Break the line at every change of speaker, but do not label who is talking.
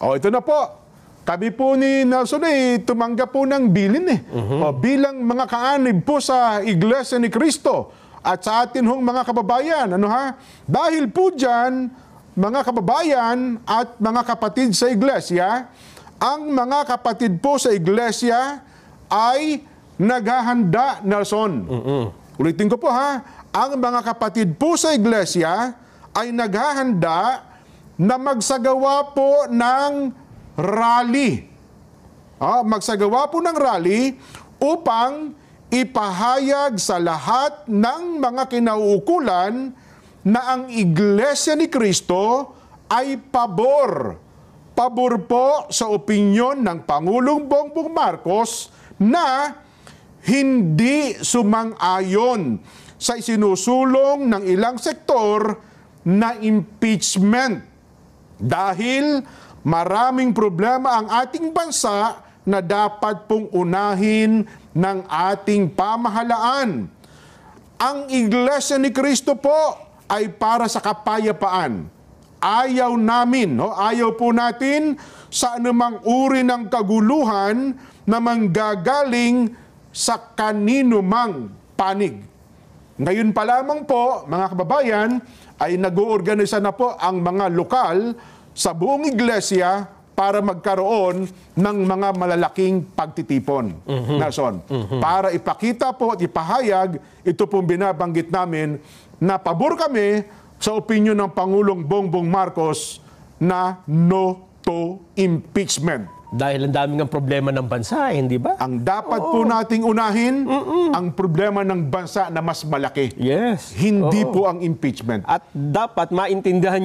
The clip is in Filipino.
O, ito na po. Kami po ni Nelson tumanggap po ng bilin O, bilang mga kaanib po sa Iglesia ni Cristo at sa atin hong mga kababayan. Dahil po dyan, mga kababayan at mga kapatid sa Iglesia, ang mga kapatid po sa Iglesia ay naghahanda, Nelson. Ulitin ko po ang mga kapatid po sa Iglesia ay naghahanda na magsagawa po ng rally. Magsagawa po ng rally upang ipahayag sa lahat ng mga kinauukulan na ang Iglesia ni Cristo ay pabor. Pabor po sa opinyon ng Pangulong Bongbong Marcos na hindi sumang-ayon sa isinusulong ng ilang sektor na impeachment. Dahil maraming problema ang ating bansa na dapat pong unahin ng ating pamahalaan. Ang Iglesia ni Cristo po ay para sa kapayapaan. Ayaw namin, ayaw po natin sa anumang uri ng kaguluhan na manggagaling sa kanino mang panig. Ngayon pa lamang po, mga kababayan, ay nag-uorganisa na po ang mga lokal sa buong iglesia para magkaroon ng mga malalaking pagtitipon. Nelson, para ipakita po at ipahayag, ito pong binabanggit namin na pabor kami sa opinyon ng Pangulong Bongbong Marcos na no to impeachment.
Dahil ang daming ang problema ng bansa, hindi ba?
Ang dapat po nating unahin, ang problema ng bansa na mas malaki.
Yes.
Hindi po ang impeachment.
At dapat maintindihan